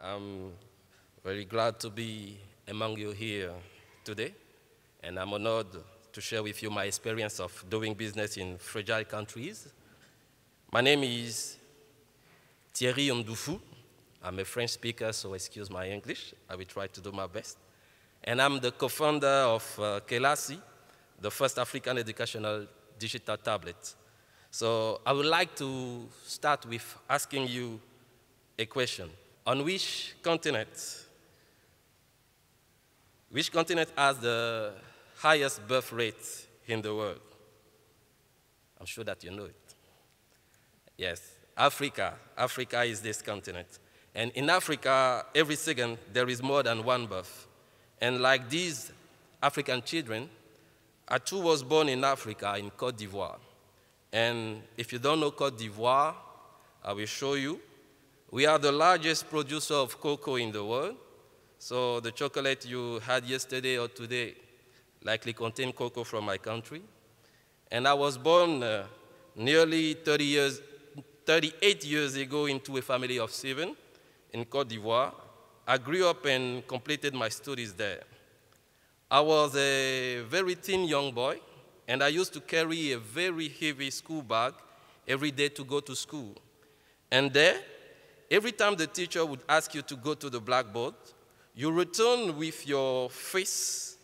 I'm very glad to be among you here today, and I'm honored to share with you my experience of doing business in fragile countries. My name is Thierry. I'm a French speaker, so excuse my English. I will try to do my best. And I'm the co-founder of Qelasy, the first African educational digital tablet. So I would like to start with asking you a question. On which continent has the highest birth rate in the world? I'm sure that you know it. Yes, Africa. Africa is this continent. And in Africa, every second, there is more than one birth. And like these African children, Atu was born in Africa, in Côte d'Ivoire. And if you don't know Côte d'Ivoire, I will show you. We are the largest producer of cocoa in the world. So the chocolate you had yesterday or today likely contained cocoa from my country. And I was born nearly 38 years ago into a family of 7 in Côte d'Ivoire. I grew up and completed my studies there. I was a very thin young boy, and I used to carry a very heavy school bag every day to go to school. And there, every time the teacher would ask you to go to the blackboard, you return with your face,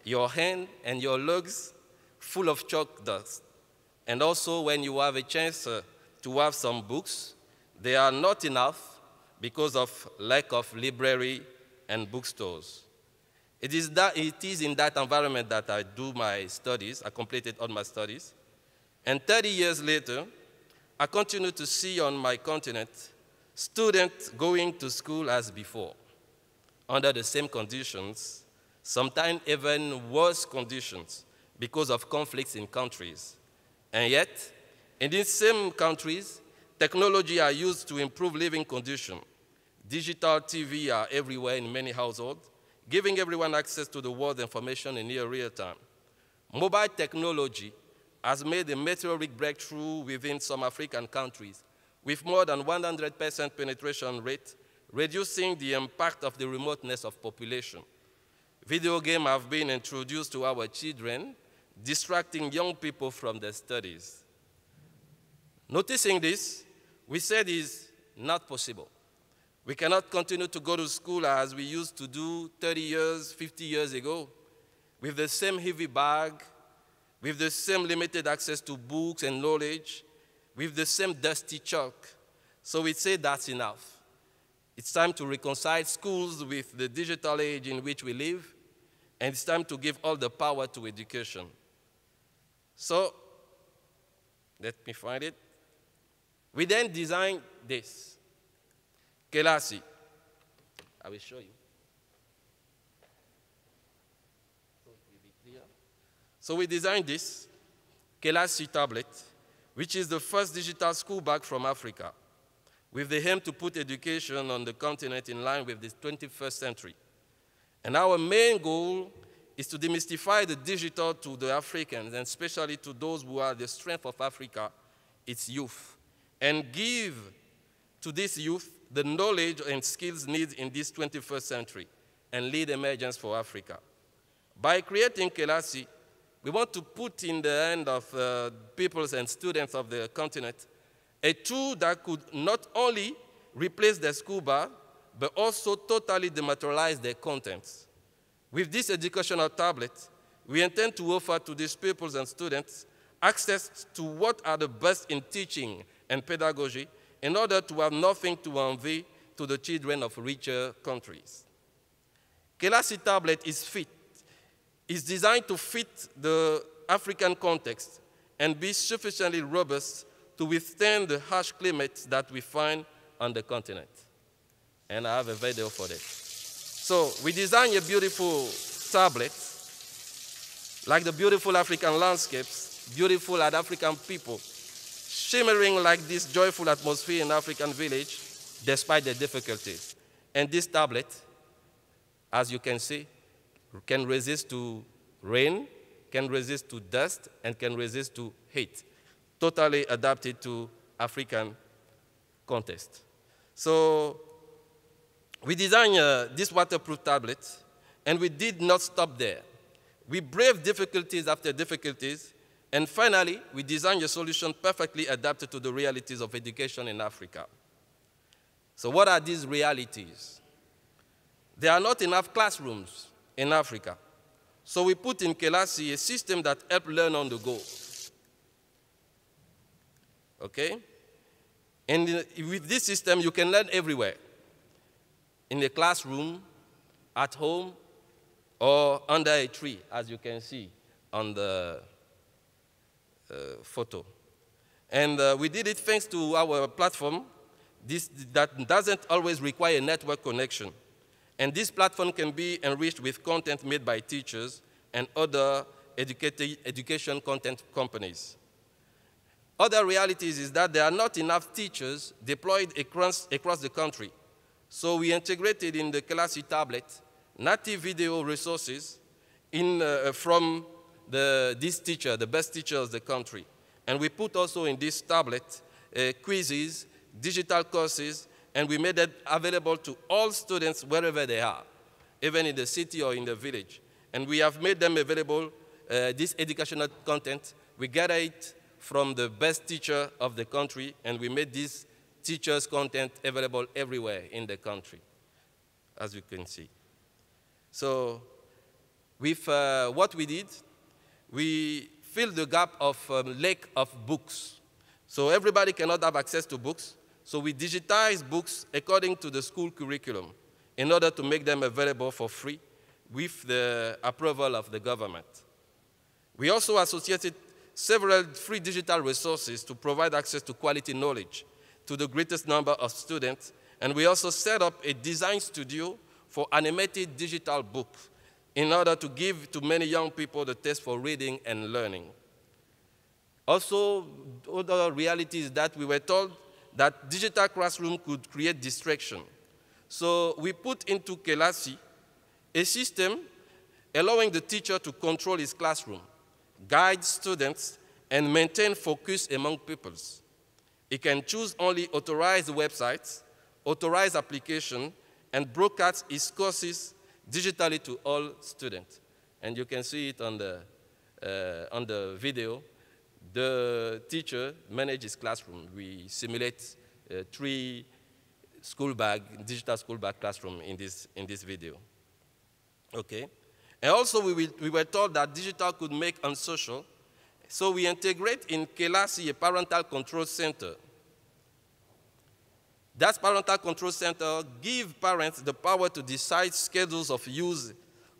your hand, and your legs full of chalk dust. And also, when you have a chance to have some books, they are not enough because of lack of library and bookstores. It is in that environment that I do my studies. I completed all my studies. And 30 years later, I continue to see on my continent students going to school as before, under the same conditions, sometimes even worse conditions because of conflicts in countries. And yet, in these same countries, technology are used to improve living conditions. Digital TV are everywhere in many households, giving everyone access to the world's information in near real time. Mobile technology has made a meteoric breakthrough within some African countries, with more than 100% penetration rate, reducing the impact of the remoteness of population. Video games have been introduced to our children, distracting young people from their studies. Noticing this, we said it's not possible. We cannot continue to go to school as we used to do 30 years, 50 years ago, with the same heavy bag, with the same limited access to books and knowledge, with the same dusty chalk. So we say that's enough. It's time to reconcile schools with the digital age in which we live, and it's time to give all the power to education. So, let me find it. We then designed this. Qelasy. I will show you. So we designed this Qelasy tablet, which is the first digital school bag from Africa, with the aim to put education on the continent in line with the 21st century. And our main goal is to demystify the digital to the Africans, and especially to those who are the strength of Africa, its youth, and give to this youth the knowledge and skills needed in this 21st century and lead emergence for Africa. By creating Qelasy, we want to put in the hand of peoples and students of the continent a tool that could not only replace their school bag, but also totally dematerialize their contents. With this educational tablet, we intend to offer to these peoples and students access to what are the best in teaching and pedagogy, in order to have nothing to envy to the children of richer countries. Qelasy tablet is designed to fit the African context and be sufficiently robust to withstand the harsh climates that we find on the continent. And I have a video for that. So we designed a beautiful tablet, like the beautiful African landscapes, beautiful at African people, shimmering like this joyful atmosphere in African village, despite the difficulties. And this tablet, as you can see, can resist to rain, can resist to dust, and can resist to heat. Totally adapted to African context. So We designed this waterproof tablet, and we did not stop there. We braved difficulties after difficulties, and finally, we designed a solution perfectly adapted to the realities of education in Africa. So what are these realities? There are not enough classrooms in Africa. So we put in Qelasy a system that helps learn on the go. Okay? And with this system, you can learn everywhere. In the classroom, at home, or under a tree, as you can see on the photo. And we did it thanks to our platform that doesn't always require a network connection. And this platform can be enriched with content made by teachers and other education content companies. Other realities is that there are not enough teachers deployed across the country. So we integrated in the Qelasy tablet native video resources from this teacher, the best teacher of the country. And we put also in this tablet quizzes, digital courses, and we made it available to all students wherever they are, even in the city or in the village. And we have made them available, this educational content. We gather it from the best teacher of the country, and we made this teacher's content available everywhere in the country, as you can see. So with what we did, we filled the gap of lack of books. So everybody cannot have access to books. So we digitized books according to the school curriculum in order to make them available for free with the approval of the government. We also associated several free digital resources to provide access to quality knowledge to the greatest number of students. And we also set up a design studio for animated digital books in order to give to many young people the taste for reading and learning. Also, other reality is that we were told that digital classroom could create distraction. So we put into Qelasy a system allowing the teacher to control his classroom, guide students, and maintain focus among pupils. He can choose only authorized websites, authorized applications, and broadcast his courses digitally to all students. And you can see it on the video. The teacher manages his classroom. We simulate 3 digital school bag classroom in this video. Okay? And also we were told that digital could make unsocial, so we integrate in Qelasy a parental control center. That parental control center gives parents the power to decide schedules of use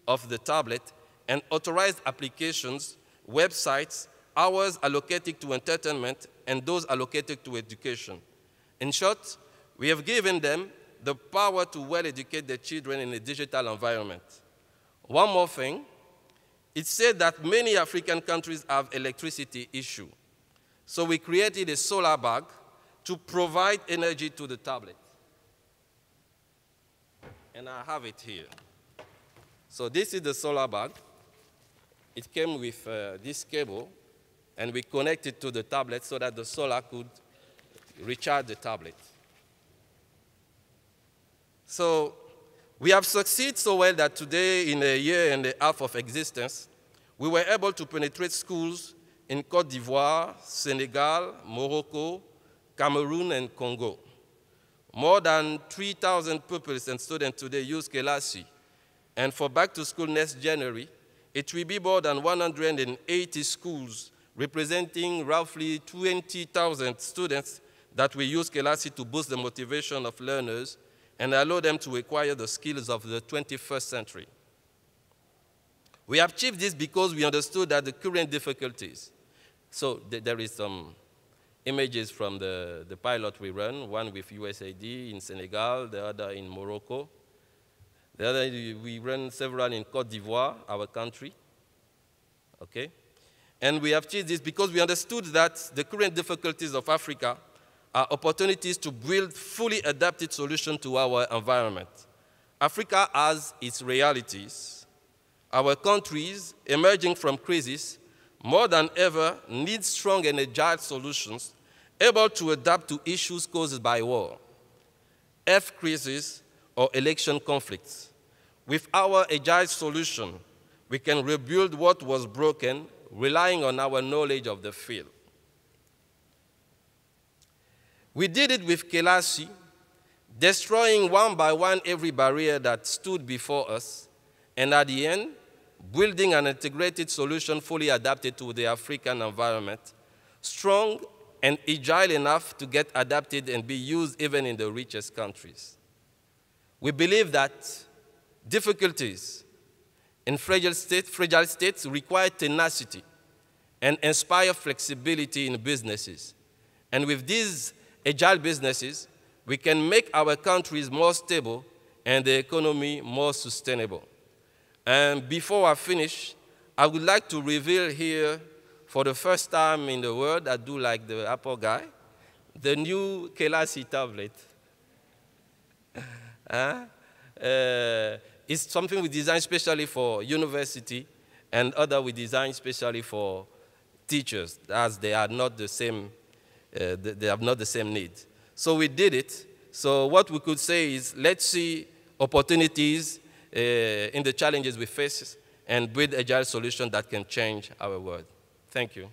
of the tablet and authorized applications, websites, hours allocated to entertainment, and those allocated to education. In short, we have given them the power to well-educate their children in a digital environment. One more thing, it's said that many African countries have electricity issue. So we created a solar bag to provide energy to the tablet. And I have it here. So this is the solar bag. It came with this cable, and we connected to the tablet so that the solar could recharge the tablet. So we have succeeded so well that today, in a year and a half of existence, we were able to penetrate schools in Côte d'Ivoire, Senegal, Morocco, Cameroon, and Congo. More than 3,000 pupils and students today use Qelasy. And for back to school next January, it will be more than 180 schools representing roughly 20,000 students that will use Qelasy to boost the motivation of learners and allow them to acquire the skills of the 21st century. We achieved this because we understood that the current difficulties. So there is some images from the pilot we run, one with USAID in Senegal, the other in Morocco. The other, we run several in Côte d'Ivoire, our country. Okay? And we achieved this because we understood that the current difficulties of Africa are opportunities to build fully adapted solutions to our environment. Africa has its realities. Our countries, emerging from crisis, more than ever, need strong and agile solutions able to adapt to issues caused by war, health crisis, or election conflicts. With our agile solution, we can rebuild what was broken, relying on our knowledge of the field. We did it with Qelasy, destroying one by one every barrier that stood before us, and at the end, building an integrated solution fully adapted to the African environment, strong and agile enough to get adapted and be used even in the richest countries. We believe that difficulties in fragile states require tenacity and inspire flexibility in businesses. And with these agile businesses, we can make our countries more stable and the economy more sustainable. And before I finish, I would like to reveal here, for the first time in the world, I do like the Apple guy, the new Qelasy tablet. It's something we designed specially for university, and other we designed specially for teachers, as they are not the same, they have not the same needs. So we did it. So what we could say is, let's see opportunities in the challenges we face and build agile solutions that can change our world. Thank you.